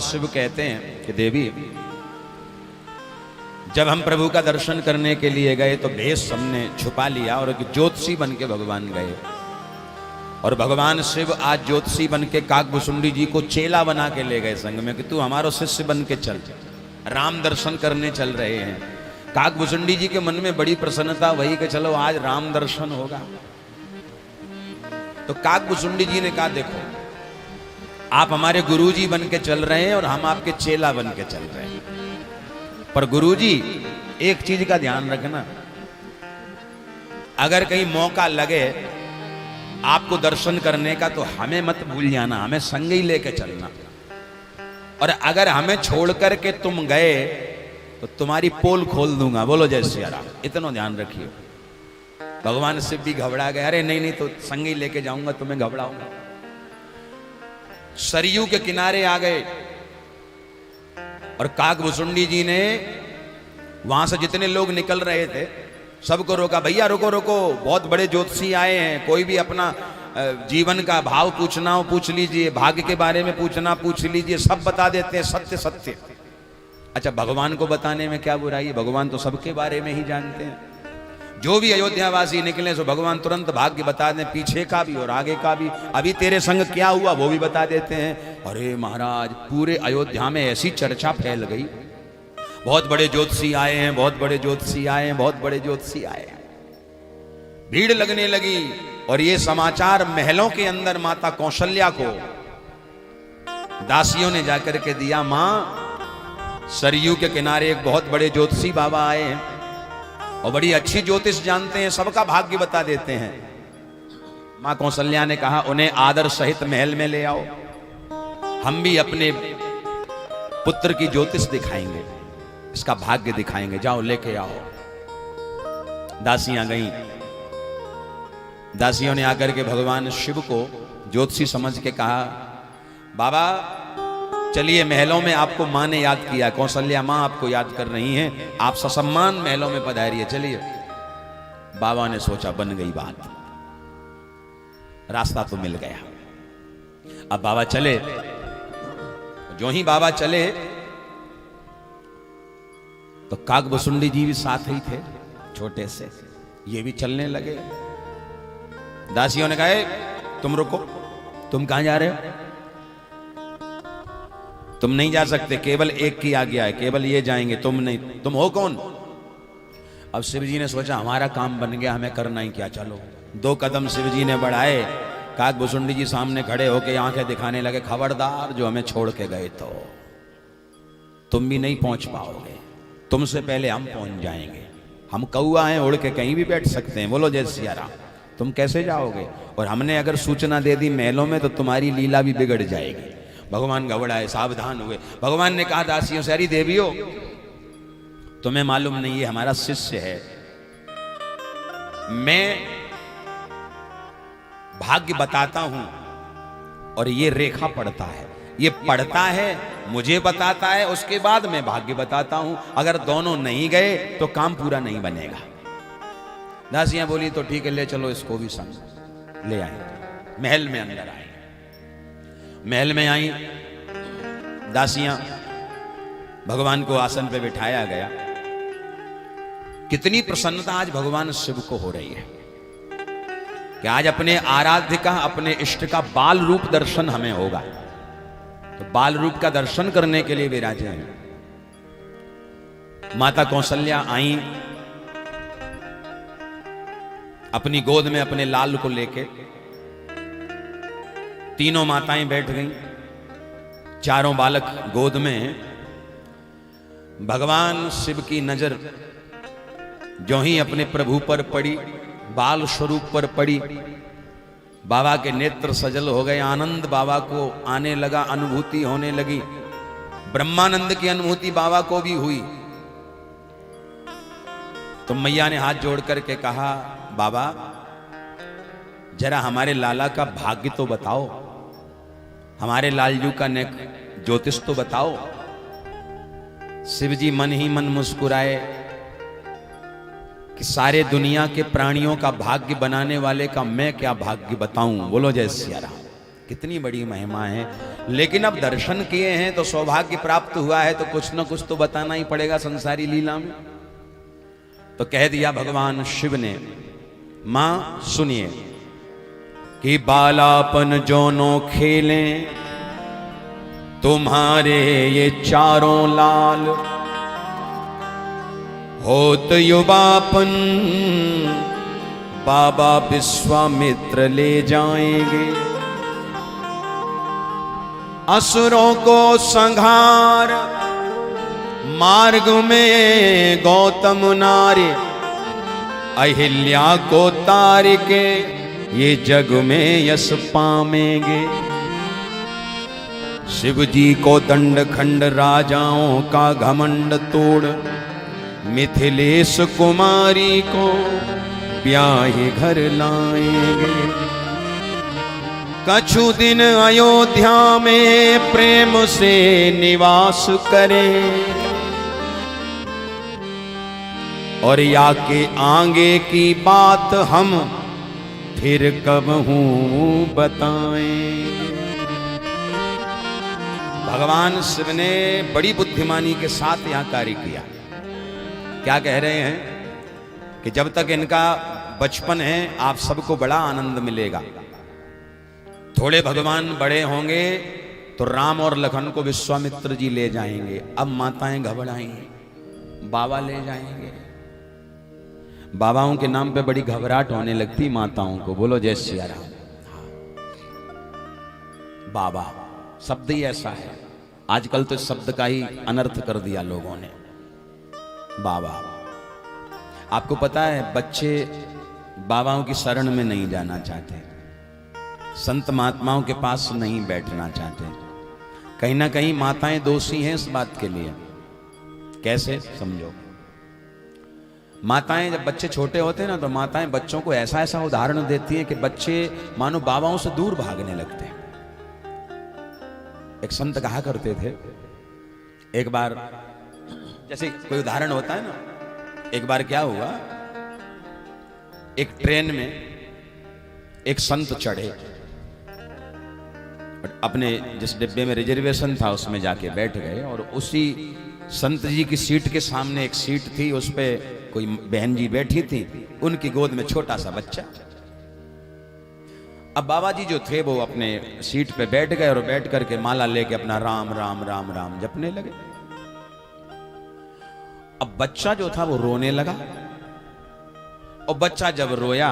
शिव कहते हैं कि देवी, जब हम प्रभु का दर्शन करने के लिए गए तो भेष हमने छुपा लिया और एक ज्योतिषी बन के भगवान गए। और भगवान शिव आज ज्योतिषी बन के काकभुसुंडी जी को चेला बना के ले गए संग में कि तू हमारा शिष्य बन के चल, राम दर्शन करने चल रहे हैं। काकभुसुंडी जी के मन में बड़ी प्रसन्नता वही कि चलो आज राम दर्शन होगा। तो काकभुसुंडी जी ने कहा, देखो आप हमारे गुरुजी बन के चल रहे हैं और हम आपके चेला बन के चल रहे हैं, पर गुरुजी एक चीज का ध्यान रखना, अगर कहीं मौका लगे आपको दर्शन करने का तो हमें मत भूल जाना, हमें संग ही लेके चलना। और अगर हमें छोड़ करके तुम गए तो तुम्हारी पोल खोल दूंगा। बोलो जय सिया राम। इतना ध्यान रखिए। भगवान शिव भी घबरा गए, अरे नहीं नहीं तो संग ही लेके जाऊंगा, तुम्हें घबराऊंगा। सरयू के किनारे आ गए और काकभुसुंडी जी ने वहां से जितने लोग निकल रहे थे सबको रोका, भैया रुको रुको, बहुत बड़े ज्योतिषी आए हैं, कोई भी अपना जीवन का भाव पूछना हो पूछ लीजिए, भाग्य के बारे में पूछना पूछ लीजिए, सब बता देते हैं, सत्य सत्य। अच्छा, भगवान को बताने में क्या बुराई है, भगवान तो सबके बारे में ही जानते हैं। जो भी अयोध्यावासी निकले सो भगवान तुरंत भाग्य बता दें, पीछे का भी और आगे का भी, अभी तेरे संग क्या हुआ वो भी बता देते हैं। अरे महाराज, पूरे अयोध्या में ऐसी चर्चा फैल गई, बहुत बड़े ज्योतिषी आए हैं, बहुत बड़े ज्योतिषी आए हैं, बहुत बड़े ज्योतिषी आए हैं। भीड़ लगने लगी और ये समाचार महलों के अंदर माता कौशल्या को दासियों ने जाकर के दिया, मां सरयू के किनारे एक बहुत बड़े ज्योतिषी बाबा आए हैं और बड़ी अच्छी ज्योतिष जानते हैं, सबका भाग्य बता देते हैं। मां कौशल्या ने कहा, उन्हें आदर सहित महल में ले आओ, हम भी अपने पुत्र की ज्योतिष दिखाएंगे, इसका भाग्य दिखाएंगे, जाओ लेके आओ। दासियां गईं। दासियों ने आकर के भगवान शिव को ज्योतिषी समझ के कहा, बाबा चलिए, महलों में आपको मां ने याद किया, कौशल्या मां आपको याद कर रही हैं, आप ससम्मान महलों में पधारिए, चलिए। बाबा ने सोचा बन गई बात, रास्ता तो मिल गया। अब बाबा चले, जो ही बाबा चले तो काकभुसुंडी जी भी साथ ही थे, छोटे से, ये भी चलने लगे। दासियों ने कहा, तुम रुको, तुम कहां जा रहे हो, तुम नहीं जा सकते, केवल एक की आज्ञा है, केवल ये जाएंगे, तुम नहीं। तुम हो कौन? अब शिवजी ने सोचा हमारा काम बन गया, हमें करना ही क्या, चलो। 2 कदम शिवजी ने बढ़ाए, काकभुसुंडी जी सामने खड़े होके आंखें दिखाने लगे, खबरदार जो हमें छोड़ के गए तो तुम भी नहीं पहुंच पाओगे, तुमसे पहले हम पहुंच जाएंगे, हम कौआ हैं, उड़ के कहीं भी बैठ सकते हैं। बोलो जय सिया राम। तुम कैसे जाओगे, और हमने अगर सूचना दे दी महलों में तो तुम्हारी लीला भी बिगड़ जाएगी। भगवान घबराए, सावधान हुए। भगवान ने कहा दासियों से, अरे देवियों, तुम्हें मालूम नहीं, ये हमारा शिष्य है, मैं भाग्य बताता हूं और ये रेखा पढ़ता है, ये पढ़ता है, मुझे बताता है, उसके बाद मैं भाग्य बताता हूं। अगर दोनों नहीं गए तो काम पूरा नहीं बनेगा। दासियां बोली, तो ठीक है, ले चलो इसको भी संग। ले आए, महल में अंदर आए। महल में आई दासियां, भगवान को आसन पे बिठाया गया। कितनी प्रसन्नता आज भगवान शिव को हो रही है कि आज अपने आराध्य का, अपने इष्ट का बाल रूप दर्शन हमें होगा। तो बाल रूप का दर्शन करने के लिए विराजे हैं। माता कौशल्या आई, अपनी गोद में अपने लाल को लेके, तीनों माताएं बैठ गईं, चारों बालक गोद में। भगवान शिव की नजर जो ही अपने प्रभु पर पड़ी, बाल स्वरूप पर पड़ी, बाबा के नेत्र सजल हो गए, आनंद बाबा को आने लगा, अनुभूति होने लगी। ब्रह्मानंद की अनुभूति बाबा को भी हुई। तो मैया ने हाथ जोड़ करके कहा, बाबा जरा हमारे लाला का भाग्य तो बताओ, हमारे लालजू का नेक ज्योतिष तो बताओ। शिवजी मन ही मन मुस्कुराए कि सारे दुनिया के प्राणियों का भाग्य बनाने वाले का मैं क्या भाग्य बताऊं। बोलो जय सिया राम। कितनी बड़ी महिमा है। लेकिन अब दर्शन किए हैं तो सौभाग्य प्राप्त हुआ है, तो कुछ न कुछ तो बताना ही पड़ेगा संसारी लीला में। तो कह दिया भगवान शिव ने, मां सुनिए कि बालापन जोनो खेले तुम्हारे ये चारों लाल, होत युवापन बाबा विश्वामित्र ले जाएंगे। असुरों को संहार मार्ग में गौतम नारी, अहिल्या को तार के ये जग में यश पावेंगे। शिव जी को दंड खंड राजाओं का घमंड तोड़, मिथिलेश कुमारी को ब्याहे घर लाएंगे। कछु दिन अयोध्या में प्रेम से निवास करें, और या के आगे की बात हम फिर कब हूं बताएं। भगवान शिव ने बड़ी बुद्धिमानी के साथ यहां कार्य किया। क्या कह रहे हैं कि जब तक इनका बचपन है आप सबको बड़ा आनंद मिलेगा। थोड़े भगवान बड़े होंगे तो राम और लखन को विश्वामित्र जी ले जाएंगे। अब माताएं घबराएंगी, बाबा ले जाएंगे। बाबाओं के नाम पे बड़ी घबराहट होने लगती माताओं को। बोलो जय सिया राम। बाबा शब्द ही ऐसा है, आजकल तो इस शब्द का ही अनर्थ कर दिया लोगों ने। बाबा, आपको पता है बच्चे बाबाओं की शरण में नहीं जाना चाहते, संत महात्माओं के पास नहीं बैठना चाहते। कहीं ना कहीं माताएं दोषी हैं इस बात के लिए। कैसे समझो, माताएं जब बच्चे छोटे होते हैं ना तो माताएं बच्चों को ऐसा ऐसा उदाहरण देती है कि बच्चे मानो बाबाओं से दूर भागने लगते हैं। एक संत कहा करते थे, एक बार जैसे कोई उदाहरण होता है ना, एक बार क्या हुआ, एक ट्रेन में एक संत चढ़े और अपने जिस डिब्बे में रिजर्वेशन था उसमें जाके बैठ गए, और उसी संत जी की सीट के सामने एक सीट थी, उस पे कोई बहन जी बैठी थी, उनकी गोद में छोटा सा बच्चा। अब बाबा जी जो थे वो अपने सीट पे बैठ गए और बैठ करके माला लेके अपना राम राम राम राम जपने लगे। अब बच्चा जो था वो रोने लगा, और बच्चा जब रोया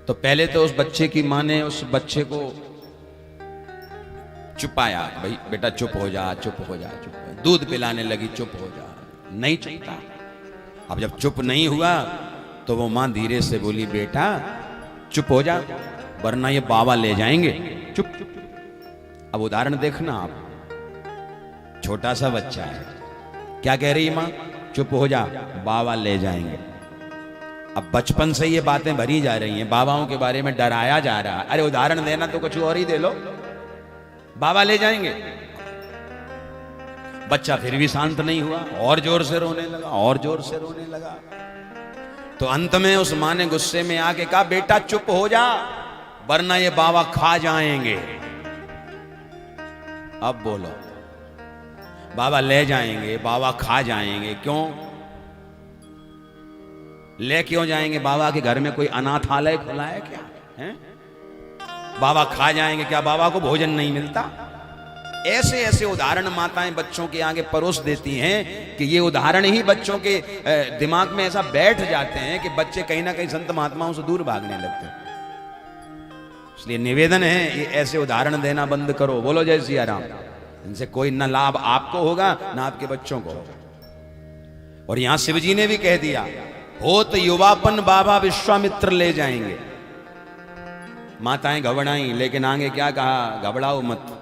तो पहले तो उस बच्चे की माँ ने उस बच्चे को चुपाया, भाई बेटा चुप हो जा, चुप हो जा, चुप हो जा। दूध पिलाने लगी, चुप हो जा, नहीं चुपता। अब जब चुप नहीं हुआ तो वो माँ धीरे से बोली, बेटा चुप हो जा वरना ये बाबा ले जाएंगे, चुप। अब उदाहरण देखना आप, छोटा सा बच्चा है, क्या कह रही है माँ, चुप हो जा बाबा ले जाएंगे। अब बचपन से ये बातें भरी जा रही हैं, बाबाओं के बारे में डराया जा रहा है। अरे उदाहरण देना तो कुछ और ही दे लो, बाबा ले जाएंगे। बच्चा फिर भी शांत नहीं हुआ, और जोर से रोने लगा, और जोर से रोने लगा। तो अंत में उस मां ने गुस्से में आके कहा, बेटा चुप हो जा वरना ये बाबा खा जाएंगे। अब बोलो, बाबा ले जाएंगे, बाबा खा जाएंगे, क्यों ले क्यों जाएंगे? बाबा के घर में कोई अनाथालय खुला है क्या है? बाबा खा जाएंगे क्या? बाबा को भोजन नहीं मिलता? ऐसे ऐसे उदाहरण माताएं बच्चों के आगे परोस देती हैं कि ये उदाहरण ही बच्चों के दिमाग में ऐसा बैठ जाते हैं कि बच्चे कहीं ना कहीं संत महात्माओं से दूर भागने लगते हैं। इसलिए निवेदन है, ये ऐसे उदाहरण देना बंद करो। बोलो जय सिया राम। इनसे कोई न लाभ आपको होगा न आपके बच्चों को। और यहां शिव जी ने भी कह दिया, हो तो युवापन बाबा विश्वामित्र ले जाएंगे। माताएं घबराई, लेकिन आगे क्या कहा, घबराओ मत।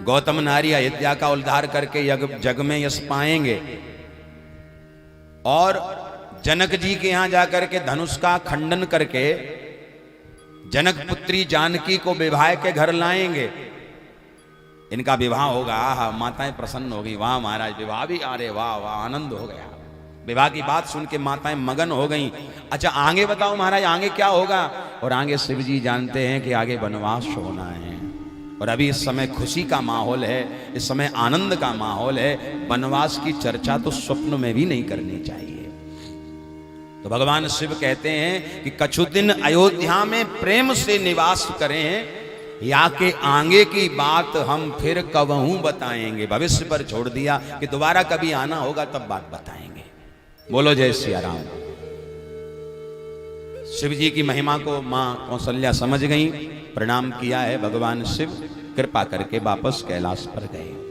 गौतम नारी अयोध्या का उद्धार करके जग में यश पाएंगे, और जनक जी के यहां जाकर के धनुष का खंडन करके जनक पुत्री जानकी को विवाह के घर लाएंगे। इनका विवाह होगा। आहा, माताएं प्रसन्न हो गई, वाह महाराज विवाह भी, अरे वाह वाह, आनंद हो गया। विवाह की बात सुन के माताएं मगन हो गई। अच्छा आगे बताओ महाराज, आगे क्या होगा? और आगे शिव जी जानते हैं कि आगे वनवास होना है, और अभी इस समय खुशी का माहौल है, इस समय आनंद का माहौल है। वनवास की चर्चा तो स्वप्न में भी नहीं करनी चाहिए। तो भगवान शिव कहते हैं कि कछु दिन अयोध्या में प्रेम से निवास करें, या के आगे की बात हम फिर कबहू बताएंगे। भविष्य पर छोड़ दिया कि दोबारा कभी आना होगा तब बात बताएंगे। बोलो जय सिया राम। शिव जी की महिमा को मां कौशल्या समझ गई, प्रणाम किया है। भगवान शिव कृपा करके वापस कैलाश पर गए।